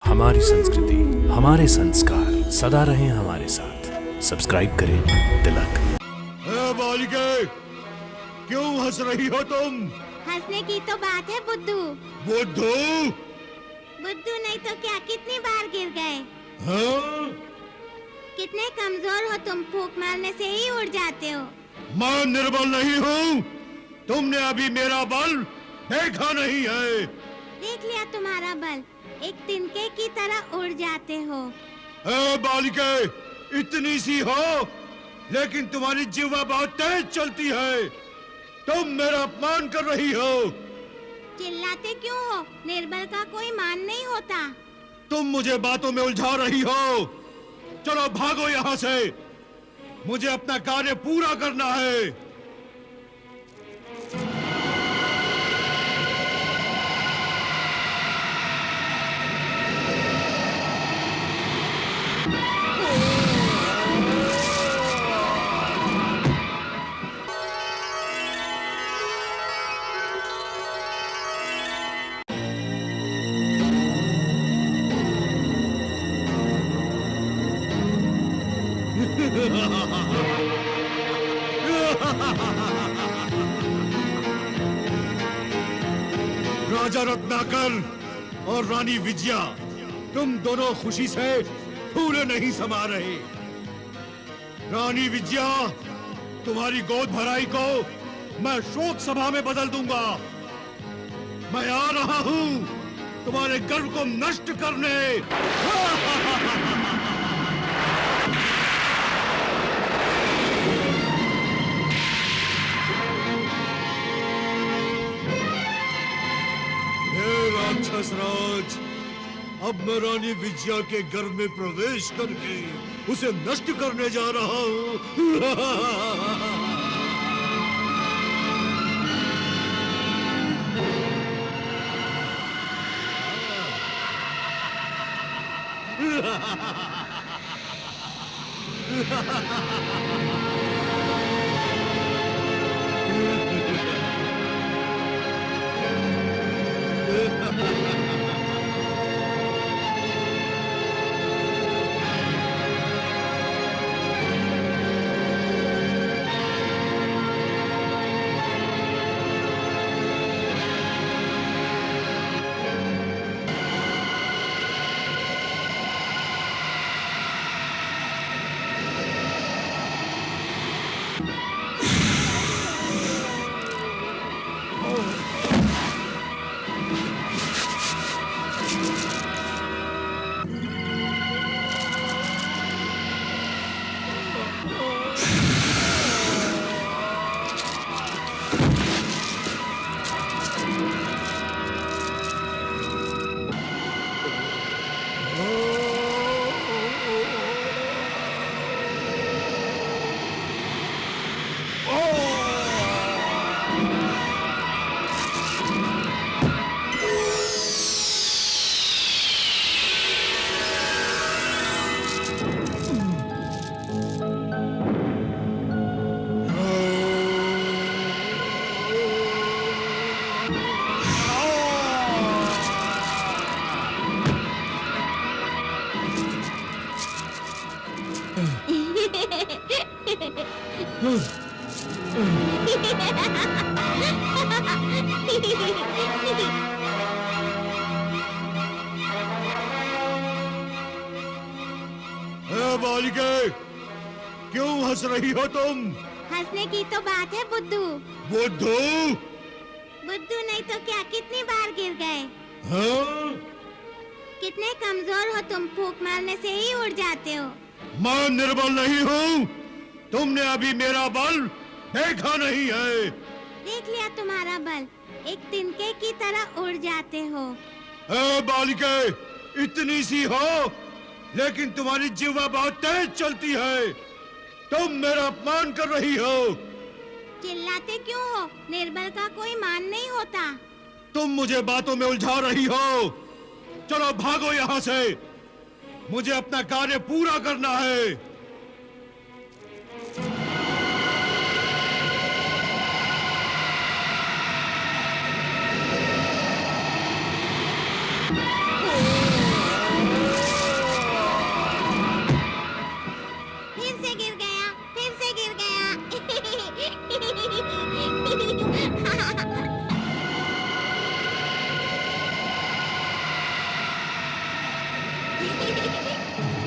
हमारी संस्कृति, हमारे संस्कार सदा रहें हमारे साथ। सब्सक्राइब करें तिलक। बालिके, क्यों हंस रही हो तुम? हंसने की तो बात है बुद्धू। बुद्धू? बुद्धू नहीं तो क्या, कितनी बार गिर गए। हाँ? कितने कमजोर हो तुम, फूंक मारने से ही उड़ जाते हो। मैं निर्बल नहीं हूँ। तुमने अभी मेरा बल देखा नहीं है। देख लिया तुम्हारा बल, एक तिनके की तरह उड़ जाते हो। बालिके, इतनी सी हो लेकिन तुम्हारी जिह्वा बहुत तेज चलती है। तुम मेरा अपमान कर रही हो। चिल्लाते क्यों हो? निर्बल का कोई मान नहीं होता। तुम मुझे बातों में उलझा रही हो। चलो भागो यहाँ से, मुझे अपना कार्य पूरा करना है। राजा रत्नाकर और रानी विजया, तुम दोनों खुशी से फूले नहीं समा रहे। रानी विजया, तुम्हारी गोद भराई को मैं शोक सभा में बदल दूंगा। मैं आ रहा हूं तुम्हारे गर्व को नष्ट करने। राक्षस राज, अब मैं रानी विजया के घर में प्रवेश करके उसे नष्ट करने जा रहा हूँ। बालिके, क्यों हंस रही हो तुम? हंसने की तो बात है बुद्धू। बुद्धू? बुद्धू नहीं तो क्या, कितनी बार गिर गए। हाँ? कितने कमजोर हो तुम, फूंक मारने से ही उड़ जाते हो। मैं निर्बल नहीं हूँ। तुमने अभी मेरा बल देखा नहीं है। देख लिया तुम्हारा बल, एक तिनके की तरह उड़ जाते हो। बालिके, इतनी सी हो लेकिन तुम्हारी जिह्वा बहुत तेज चलती है। तुम मेरा अपमान कर रही हो। चिल्लाते क्यों हो? निर्बल का कोई मान नहीं होता। तुम मुझे बातों में उलझा रही हो। चलो भागो यहाँ से, मुझे अपना कार्य पूरा करना है।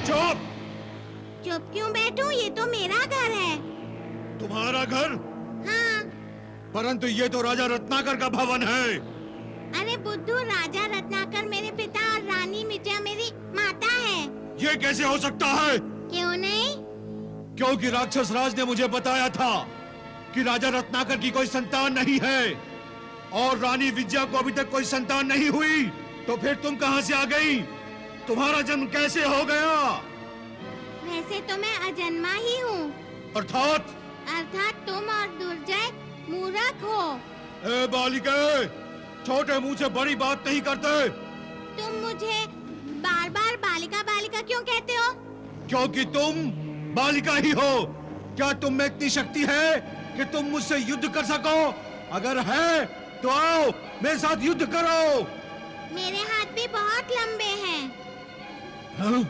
चुप! चुप क्यों बैठूं? ये तो मेरा घर है। तुम्हारा घर? हाँ। परंतु ये तो राजा रत्नाकर का भवन है। अरे बुद्धू, राजा रत्नाकर मेरे पिता और रानी विजया मेरी माता है। ये कैसे हो सकता है? क्यों नहीं? क्योंकि राक्षस राज ने मुझे बताया था कि राजा रत्नाकर की कोई संतान नहीं है और रानी विजया को अभी तक कोई संतान नहीं हुई। तो फिर तुम कहां से आ गई? तुम्हारा जन्म कैसे हो गया? वैसे तो मैं अजन्मा ही हूँ। अर्थात तुम और दुर्जय मूर्ख हो। ए बालिके, छोटे मुंह से बड़ी बात नहीं करते। तुम मुझे बार बार बालिका बालिका क्यों कहते हो? क्योंकि तुम बालिका ही हो। क्या तुम में इतनी शक्ति है कि तुम मुझसे युद्ध कर सको? अगर है तो आओ मेरे साथ युद्ध करो। मेरे हाथ भी बहुत लंबे हैं। हाँ?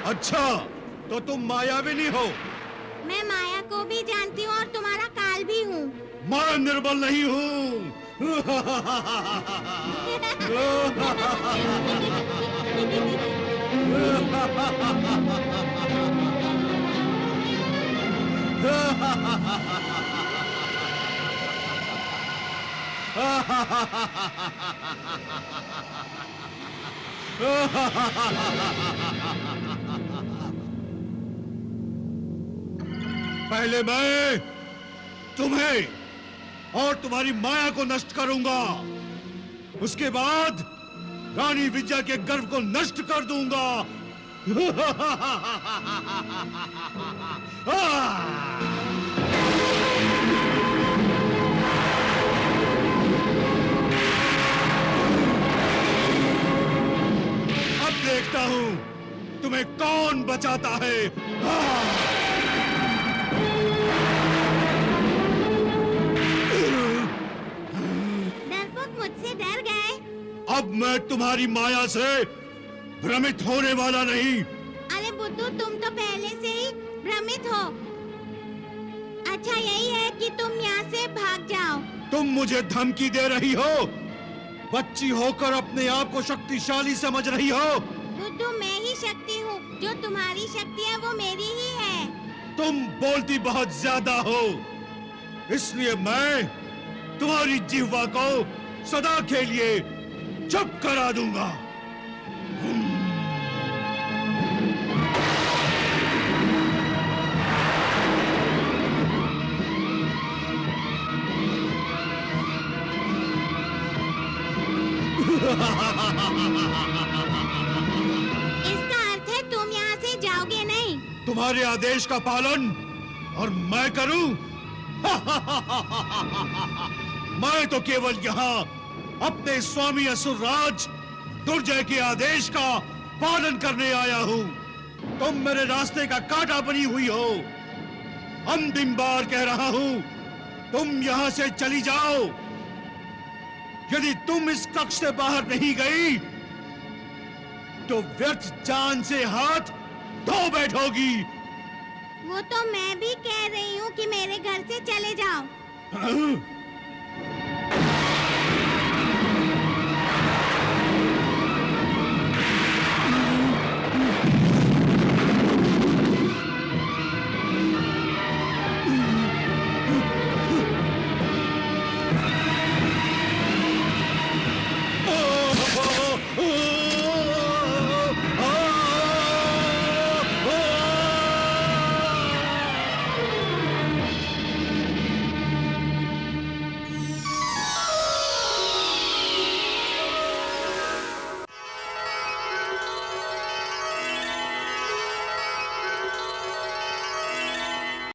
अच्छा, तो तुम मायाविनी हो। मैं माया को भी जानती हूँ और तुम्हारा काल भी हूँ। मैं निर्बल नहीं हूँ। पहले मैं तुम्हें और तुम्हारी माया को नष्ट करूंगा। उसके बाद रानी विजया के गर्व को नष्ट कर दूंगा। अब देखता हूं तुम्हें कौन बचाता है। डरपोक, मुझसे डर गए? अब मैं तुम्हारी माया से भ्रमित होने वाला नहीं। अरे बुद्धू, तुम तो पहले से ही भ्रमित हो। अच्छा यही है कि तुम यहाँ से भाग जाओ। तुम मुझे धमकी दे रही हो? बच्ची होकर अपने आप को शक्तिशाली समझ रही हो? बुद्धू, मैं ही शक्ति हूँ। जो तुम्हारी शक्ति है वो मेरी ही है। तुम बोलती बहुत ज्यादा हो, इसलिए मैं तुम्हारी जिह्वा को सदा के लिए चुप करा दूंगा। इसका अर्थ है तुम यहाँ से जाओगे नहीं। तुम्हारे आदेश का पालन और मैं करूं? मैं तो केवल यहाँ अपने स्वामी असुरराज दुर्जय के आदेश का पालन करने आया हूँ। तुम मेरे रास्ते का कांटा बनी हुई हो। अंतिम बार कह रहा हूँ, तुम यहाँ से चली जाओ। यदि तुम इस कक्ष से बाहर नहीं गई तो व्यर्थ जान से हाथ धो बैठोगी। वो तो मैं भी कह रही हूँ कि मेरे घर से चले जाओ। हाँ?